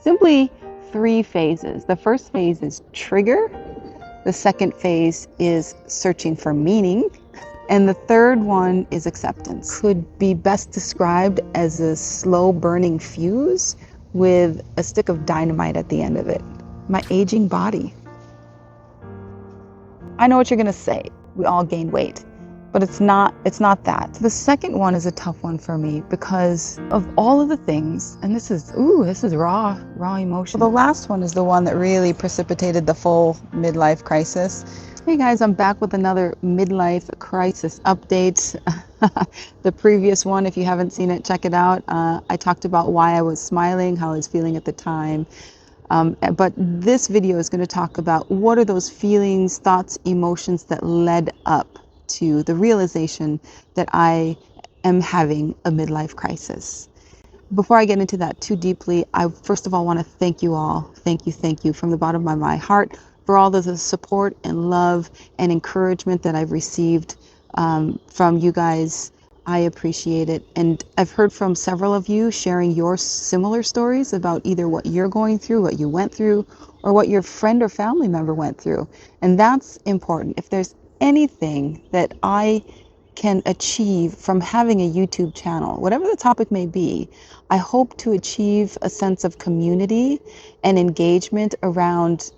Simply three phases. The first phase is trigger. The second phase is searching for meaning. And the third one is acceptance. Could be best described as a slow burning fuse with a stick of dynamite at the end of it. My aging body. I know what you're gonna say. We all gain weight, but it's not that. The second one is a tough one for me because of all of the things, and this is raw emotion. The last one is the one that really precipitated the full midlife crisis. Hey guys, I'm back with another midlife crisis update. The previous one, if you haven't seen it, check it out. I talked about why I was smiling, how I was feeling at the time. But this video is going to talk about what are those feelings, thoughts, emotions that led up to the realization that I am having a midlife crisis. Before I get into that too deeply, I first of all want to thank you all. Thank you from the bottom of my heart for all of the support and love and encouragement that I've received from you guys. I appreciate it. And I've heard from several of you sharing your similar stories about either what you're going through, what you went through, or what your friend or family member went through. And that's important. If there's anything that I can achieve from having a YouTube channel, whatever the topic may be, I hope to achieve a sense of community and engagement around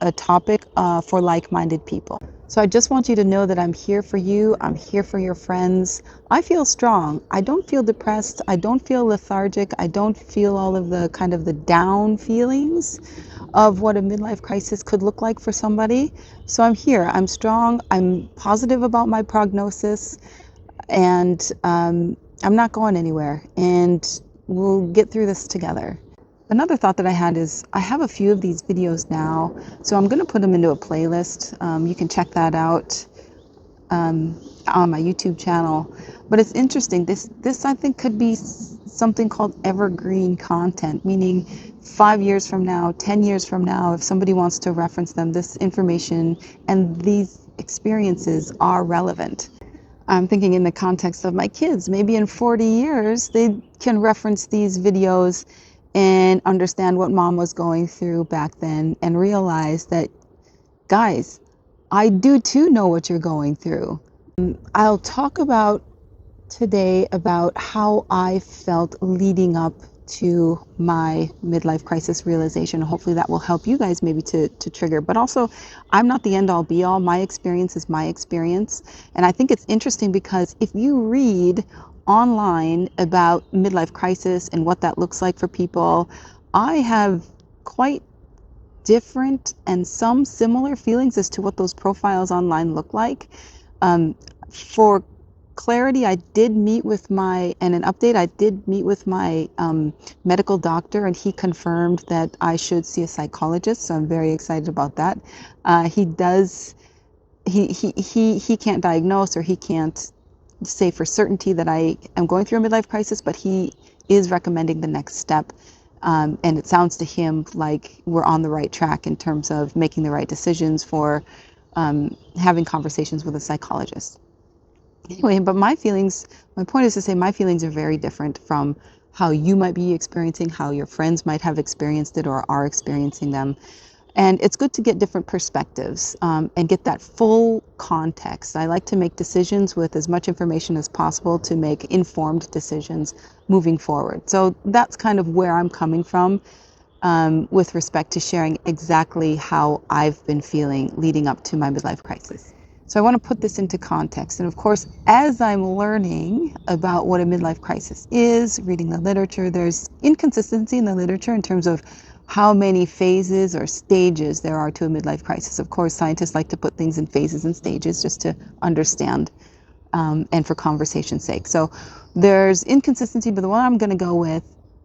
a topic for like-minded people. So I just want you to know that I'm here for you. I'm here for your friends. I feel strong. I don't feel depressed. I don't feel lethargic. I don't feel all of the kind of the down feelings of what a midlife crisis could look like for somebody. So I'm here. I'm strong. I'm positive about my prognosis, and I'm not going anywhere. And we'll get through this together. Another thought that I had is I have a few of these videos now, so I'm going to put them into a playlist. You can check that out on my YouTube channel. But it's interesting. This I think could be something called evergreen content, meaning 5 years from now, 10 years from now, if somebody wants to reference them, this information and these experiences are relevant. I'm thinking in the context of my kids. Maybe in 40 years, they can reference these videos and understand what mom was going through back then and realize that, guys, I do too know what you're going through. I'll talk about today about how I felt leading up to my midlife crisis realization. Hopefully that will help you guys maybe to trigger. But also, I'm not the end all be all. My experience is my experience. And I think it's interesting because if you read online about midlife crisis and what that looks like for people, I have quite different and some similar feelings as to what those profiles online look like. For clarity, I did meet with my medical doctor, and he confirmed that I should see a psychologist. So I'm very excited about that. He can't diagnose, or he can't say for certainty that I am going through a midlife crisis, but he is recommending the next step. And it sounds to him like we're on the right track in terms of making the right decisions for having conversations with a psychologist. Anyway, but my point is to say my feelings are very different from how you might be experiencing, how your friends might have experienced it or are experiencing them. And it's good to get different perspectives and get that full context. I like to make decisions with as much information as possible to make informed decisions moving forward. So that's kind of where I'm coming from with respect to sharing exactly how I've been feeling leading up to my midlife crisis. So I want to put this into context. And of course, as I'm learning about what a midlife crisis is, reading the literature, there's inconsistency in the literature in terms of how many phases or stages there are to a midlife crisis. Of course, scientists like to put things in phases and stages just to understand and for conversation's sake. So there's inconsistency, but the one I'm going to go with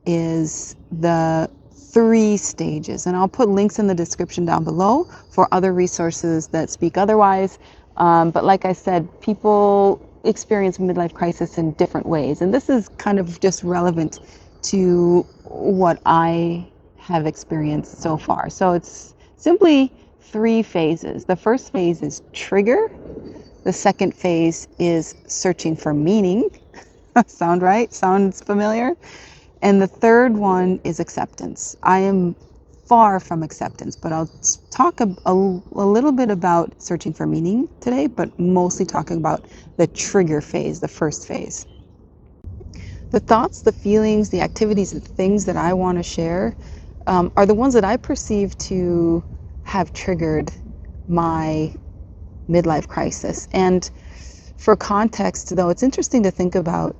is the 3 stages. And I'll put links in the description down below for other resources that speak otherwise. But like I said, people experience midlife crisis in different ways. And this is kind of just relevant to what I have experienced so far. So it's simply 3 phases. The first phase is trigger. The second phase is searching for meaning. Sound right? Sounds familiar? And the third one is acceptance. I am far from acceptance, but I'll talk a little bit about searching for meaning today, but mostly talking about the trigger phase, the first phase. The thoughts, the feelings, the activities, the things that I want to share are the ones that I perceive to have triggered my midlife crisis. And for context, though, it's interesting to think about.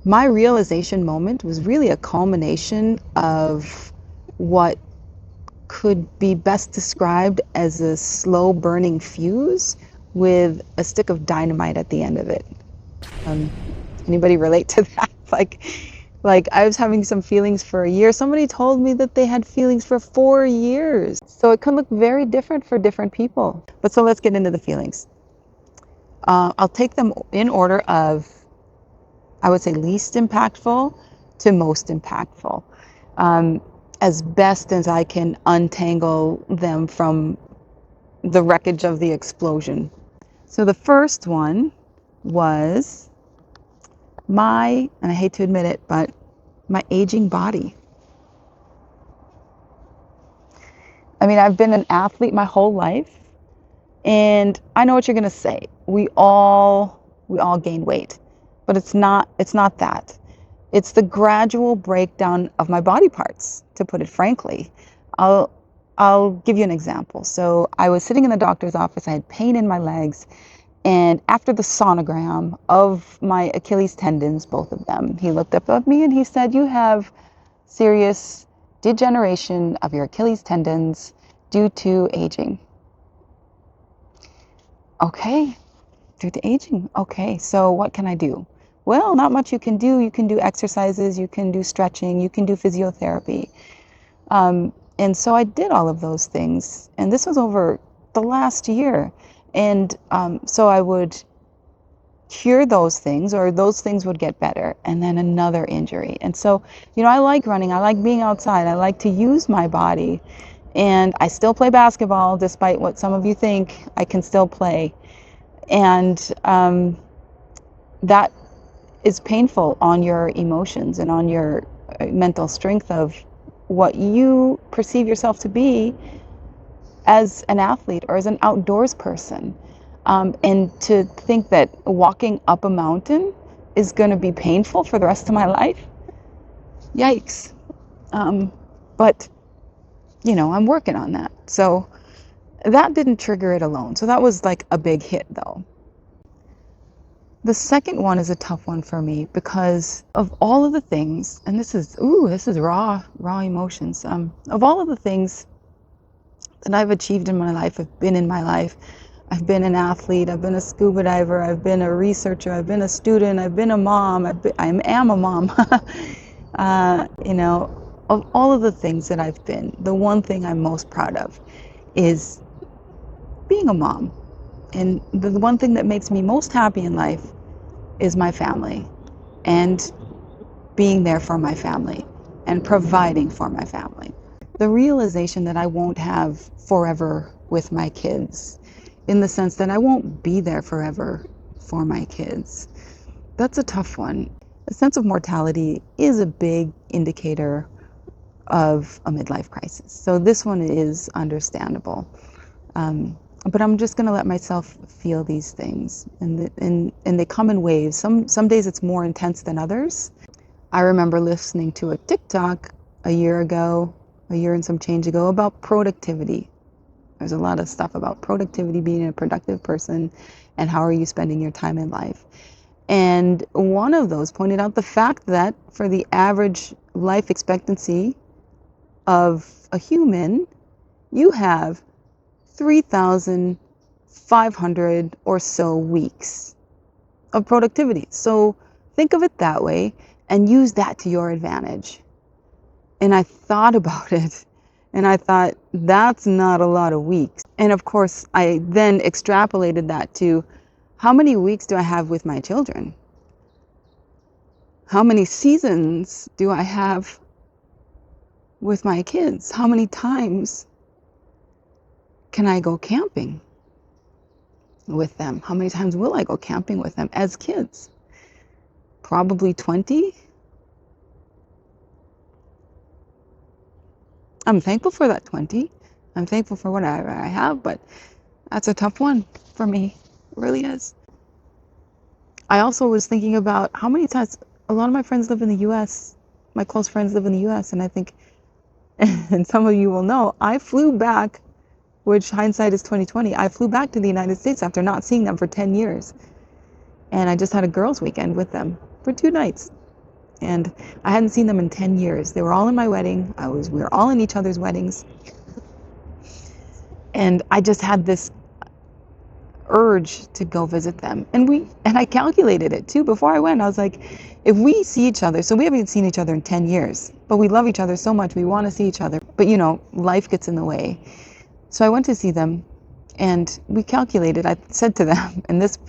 My realization moment was really a culmination of what could be best described as a slow burning fuse with a stick of dynamite at the end of it. Anybody relate to that? Like I was having some feelings for a year. Somebody told me that they had feelings for 4 years. So it can look very different for different people. But so let's get into the feelings. I'll take them in order of, I would say, least impactful to most impactful, as best as I can untangle them from the wreckage of the explosion. So the first one was and I hate to admit it, but my aging body. I mean, I've been an athlete my whole life, and I know what you're going to say. We all gain weight, but it's not that. It's the gradual breakdown of my body parts, to put it frankly. I'll give you an example. So I was sitting in the doctor's office. I had pain in my legs. And after the sonogram of my Achilles tendons, both of them, he looked up at me and he said, "You have serious degeneration of your Achilles tendons due to aging." Okay, due to aging. Okay, so what can I do? Well, not much you can do. You can do exercises, you can do stretching, you can do physiotherapy. And so I did all of those things. And this was over the last year. And so I would cure those things, or those things would get better, and then another injury. And so, I like running. I like being outside. I like to use my body. And I still play basketball, despite what some of you think. I can still play. And that is painful on your emotions and on your mental strength of what you perceive yourself to be as an athlete or as an outdoors person. And to think that walking up a mountain is going to be painful for the rest of my life, yikes. But, I'm working on that. So that didn't trigger it alone. So that was like a big hit, though. The second one is a tough one for me because of all of the things, and this is raw emotions. Of all of the things that I've achieved in my life, I've been in my life. I've been an athlete, I've been a scuba diver, I've been a researcher, I've been a student, I've been a mom, I am a mom. Of all of the things that I've been, the one thing I'm most proud of is being a mom. And the one thing that makes me most happy in life is my family, and being there for my family and providing for my family. The realization that I won't have forever with my kids, in the sense that I won't be there forever for my kids. That's a tough one. A sense of mortality is a big indicator of a midlife crisis. So this one is understandable. But I'm just going to let myself feel these things. And they come in waves. Some days it's more intense than others. I remember listening to a TikTok a year and some change ago, about productivity. There's a lot of stuff about productivity, being a productive person, and how are you spending your time in life. And one of those pointed out the fact that for the average life expectancy of a human, you have 3,500 or so weeks of productivity. So think of it that way and use that to your advantage. And I thought about it. And I thought, that's not a lot of weeks. And of course, I then extrapolated that to, how many weeks do I have with my children? How many seasons do I have with my kids? How many times can I go camping with them? How many times will I go camping with them as kids? Probably 20. I'm thankful for that 20. I'm thankful for whatever I have, but that's a tough one for me. It really is. I also was thinking about how many times a lot of my friends live in the US. My close friends live in the US, and I think, and some of you will know, I flew back, which hindsight is 2020. I flew back to the United States after not seeing them for 10 years. And I just had a girls' weekend with them for 2 nights. And I hadn't seen them in 10 years. They were all in my wedding. We were all in each other's weddings. And I just had this urge to go visit them. And I calculated it too before I went. I was like, if we see each other, so we haven't seen each other in 10 years, but we love each other so much, we want to see each other. But life gets in the way. So I went to see them, and we calculated. I said to them, and this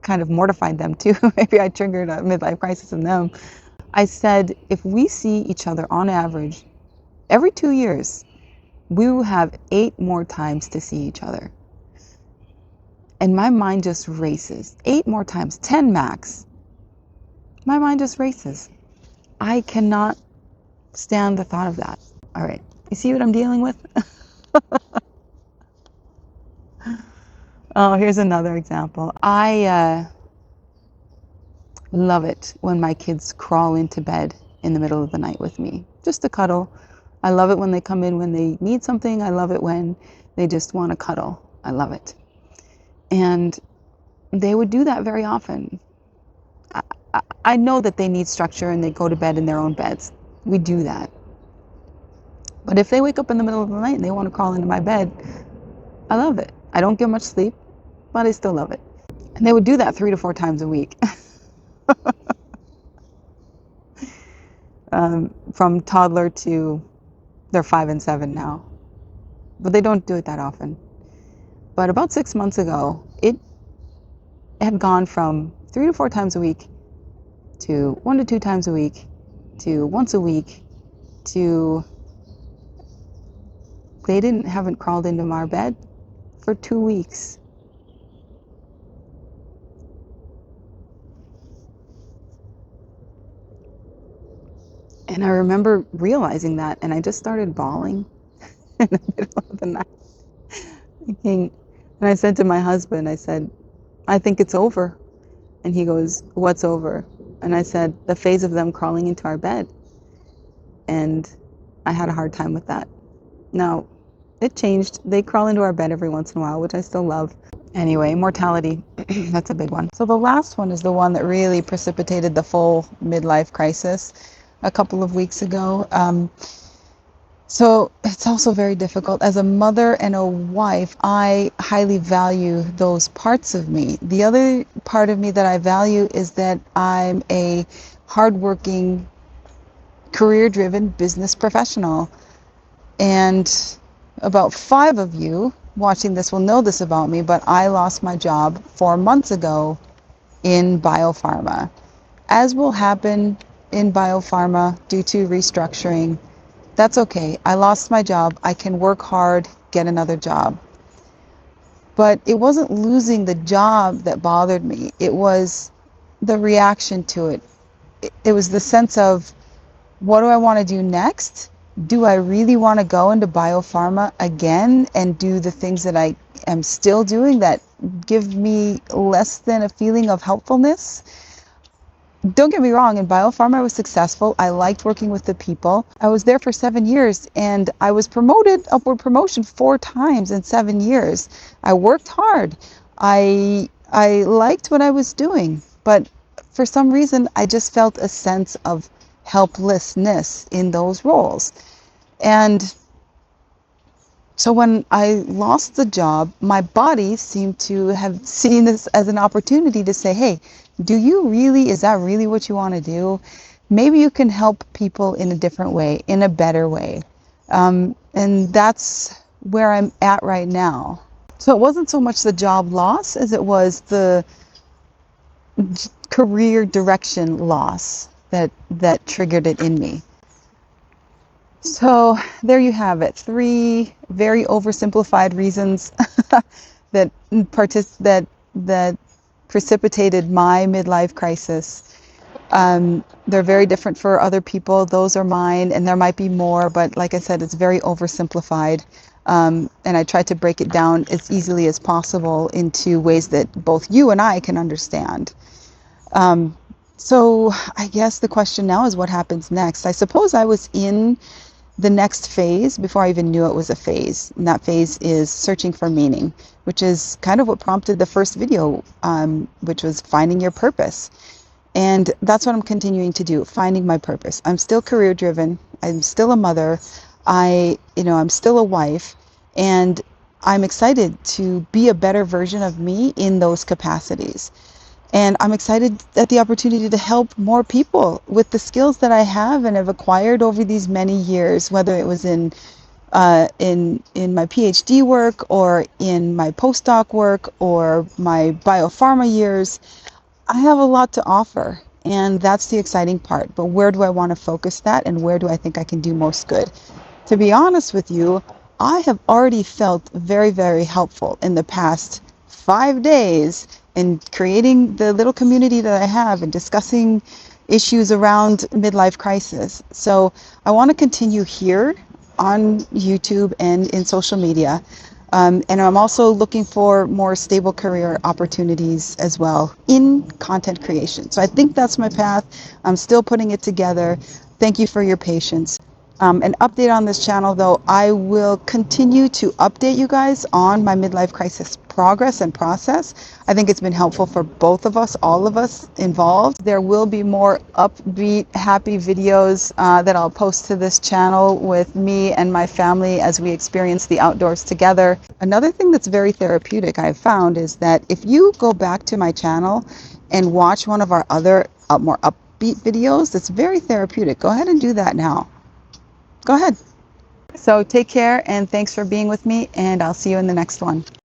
kind of mortified them too. Maybe I triggered a midlife crisis in them. I said, if we see each other on average every 2 years, we will have 8 more times to see each other. And my mind just races. 8 more times, 10 max. My mind just races. I cannot stand the thought of that. All right, you see what I'm dealing with? Oh, here's another example. I love it when my kids crawl into bed in the middle of the night with me, just to cuddle. I love it when they come in when they need something. I love it when they just want to cuddle. I love it. And they would do that very often. I know that they need structure and they go to bed in their own beds. We do that. But if they wake up in the middle of the night and they want to crawl into my bed, I love it. I don't get much sleep, but I still love it. And they would do that 3 to 4 times a week. From toddler to they're 5 and 7 now. But they don't do it that often. But about 6 months ago, it had gone from 3 to 4 times a week to 1 to 2 times a week to once a week to they haven't crawled into our bed for 2 weeks. And I remember realizing that, and I just started bawling in the middle of the night. And I said to my husband, I said, I think it's over. And he goes, what's over? And I said, the phase of them crawling into our bed. And I had a hard time with that. Now, it changed. They crawl into our bed every once in a while, which I still love. Anyway, mortality, that's a big one. So the last one is the one that really precipitated the full midlife crisis a couple of weeks ago. So it's also very difficult. As a mother and a wife, I highly value those parts of me. The other part of me that I value is that I'm a hardworking, career-driven business professional. And about 5 of you watching this will know this about me, but I lost my job 4 months ago in biopharma. As will happen in biopharma due to restructuring, that's okay. I lost my job. I can work hard, get another job. But it wasn't losing the job that bothered me. It was the reaction to it. It was the sense of, what do I want to do next? Do I really want to go into biopharma again and do the things that I am still doing that give me less than a feeling of helpfulness? Don't get me wrong, in biopharma I was successful. I liked working with the people. I was there for 7 years and I was promoted, upward promotion 4 times in 7 years. I worked hard. I liked what I was doing, but for some reason I just felt a sense of helplessness in those roles. And so when I lost the job, my body seemed to have seen this as an opportunity to say, hey, is that really what you want to do? Maybe you can help people in a different way, in a better way. And that's where I'm at right now. So it wasn't so much the job loss as it was the career direction loss that triggered it in me. So there you have it. 3 very oversimplified reasons that precipitated my midlife crisis. They're very different for other people. Those are mine, and there might be more, but like I said, it's very oversimplified. And I try to break it down as easily as possible into ways that both you and I can understand. So I guess the question now is what happens next? I suppose I was in the next phase before I even knew it was a phase. And that phase is searching for meaning, which is kind of what prompted the first video, which was finding your purpose. And that's what I'm continuing to do, finding my purpose. I'm still career driven. I'm still a mother. I'm still a wife, and I'm excited to be a better version of me in those capacities. And I'm excited at the opportunity to help more people with the skills that I have and have acquired over these many years, whether it was in my PhD work or in my postdoc work or my biopharma years. I have a lot to offer, and that's the exciting part. But where do I want to focus that, and where do I think I can do most good? To be honest with you, I have already felt very, very helpful in the past 5 days in creating the little community that I have and discussing issues around midlife crisis. So I want to continue here on YouTube and in social media. And I'm also looking for more stable career opportunities as well in content creation. So I think that's my path. I'm still putting it together. Thank you for your patience. An update on this channel, though, I will continue to update you guys on my midlife crisis progress and process. I think it's been helpful for both of us, all of us involved. There will be more upbeat, happy videos that I'll post to this channel with me and my family as we experience the outdoors together. Another thing that's very therapeutic I've found is that if you go back to my channel and watch one of our other more upbeat videos, it's very therapeutic. Go ahead and do that now. Go ahead. So take care, and thanks for being with me, and I'll see you in the next one.